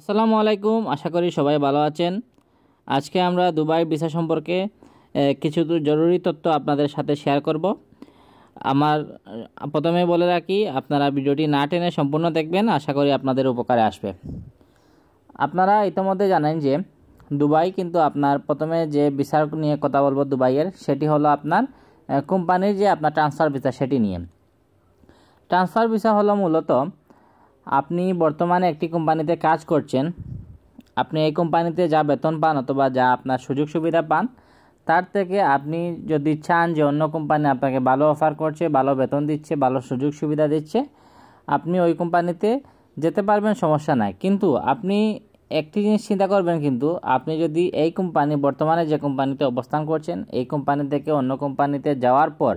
আসসালামু আলাইকুম, আশা করি সবাই ভালো আছেন। আজকে আমরা দুবাই ভিসা সম্পর্কে কিছু জরুরি তথ্য আপনাদের সাথে শেয়ার করব। আমার প্রথমে বলে রাখি, আপনারা ভিডিওটি না টেনে সম্পূর্ণ দেখবেন, আশা করি আপনাদের উপকারে আসবে। আপনারা ইতিমধ্যে জানেন যে দুবাই কিন্তু আপনার প্রথমে যে ভিসার নিয়ে কথা বলবো দুবাইয়ের, সেটি হলো আপনার কোম্পানির যে আপনার ট্রান্সফার ভিসা, সেটি নিয়ে। ট্রান্সফার ভিসা হলো মূলত আপনি বর্তমানে একটি কোম্পানিতে কাজ করছেন, আপনি এই কোম্পানিতে যা বেতন পান অথবা যা আপনার সুযোগ সুবিধা পান, তার থেকে আপনি যদি চান যে অন্য কোম্পানি আপনাকে ভালো অফার করছে, ভালো বেতন দিচ্ছে, ভালো সুযোগ সুবিধা দিচ্ছে, আপনি ওই কোম্পানিতে যেতে পারবেন, সমস্যা নাই। কিন্তু আপনি একটি জিনিস চিন্তা করবেন, কিন্তু আপনি যদি এই কোম্পানি বর্তমানে যে কোম্পানিতে অবস্থান করছেন, এই কোম্পানি থেকে অন্য কোম্পানিতে যাওয়ার পর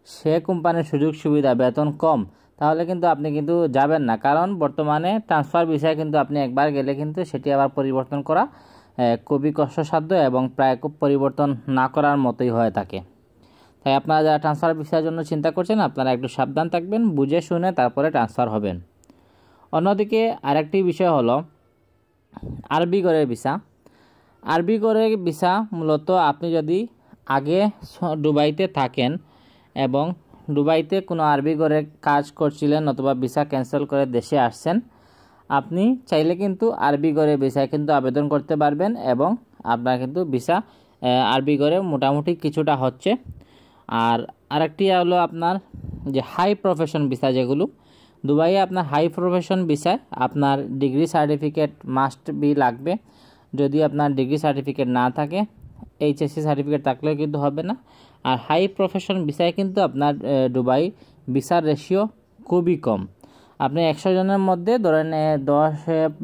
সে কোম্পানির সুযোগ সুবিধা বেতন কম, তাহলে কিন্তু আপনি কিন্তু যাবেন না। কারণ বর্তমানে ট্রান্সফার ভিসায় কিন্তু আপনি একবার গেলে কিন্তু সেটি আবার পরিবর্তন করা খুবই কষ্টসাধ্য এবং প্রায় খুব পরিবর্তন না করার মতোই হয়ে থাকে। তাই আপনারা যারা ট্রান্সফার ভিসার জন্য চিন্তা করছেন, আপনারা একটু সাবধান থাকবেন, বুঝে শুনে তারপরে ট্রান্সফার হবেন। অন্যদিকে আরেকটি বিষয় হলো আরবি ঘরের ভিসা। আরবি ঘরের ভিসা মূলত আপনি যদি আগে দুবাইতে থাকেন এবং দুবাইতে কোনো আরবি ঘরে কাজ করছিলেন অথবা ভিসা ক্যান্সেল করে দেশে আসছেন, আপনি চাইলে কিন্তু আরবি ঘরে ভিসায় কিন্তু আবেদন করতে পারবেন এবং আপনার কিন্তু ভিসা আরবি ঘরে মোটামুটি কিছুটা হচ্ছে। আর আরেকটি হলো আপনার যে হাই প্রফেশন ভিসা, যেগুলো দুবাইয়ে আপনার হাই প্রফেশন ভিসায় আপনার ডিগ্রি সার্টিফিকেট মাস্ট বি লাগবে। যদি আপনার ডিগ্রি সার্টিফিকেট না থাকে, এইচএসসি সার্টিফিকেট থাকলেও কিন্তু হবে না। আর হাই প্রফেশন ভিসায় কিন্তু আপনার দুবাই ভিসার রেশিও খুবই কম। আপনি 100 জনের মধ্যে ধরেন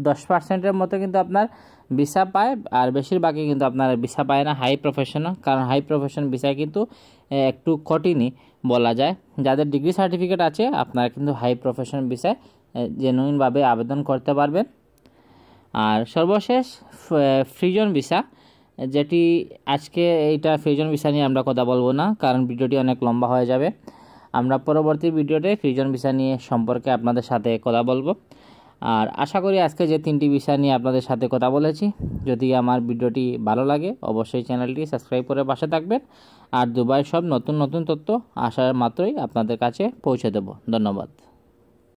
10% মতো কিন্তু আপনার ভিসা পায়, আর বেশিরভাগই কিন্তু আপনার ভিসা পায় না হাই প্রফেশনাল। কারণ হাই প্রফেশন ভিসায় কিন্তু একটু কঠিনই বলা যায়। যাদের ডিগ্রি সার্টিফিকেট আছে, আপনারা কিন্তু হাই প্রফেশন ভিসায় জেনুইনভাবে আবেদন করতে পারবেন। আর সর্বশেষ ফ্রিজন ভিসা, যেটি আজকে এইটা ফ্রিজন ভিসা নিয়ে আমরা কথা বলবো না, কারণ ভিডিওটি অনেক লম্বা হয়ে যাবে। আমরা পরবর্তী ভিডিওতে ফ্রিজন ভিসা নিয়ে সম্পর্কে আপনাদের সাথে কথা বলবো। আর আশা করি আজকে যে 3টি ভিসা নিয়ে আপনাদের সাথে কথা বলেছি, যদি আমার ভিডিওটি ভালো লাগে অবশ্যই চ্যানেলটি সাবস্ক্রাইব করে পাশে থাকবেন। আর দুবাইয়ের সব নতুন নতুন তথ্য আসার মাত্রই আপনাদের কাছে পৌঁছে দেব। ধন্যবাদ।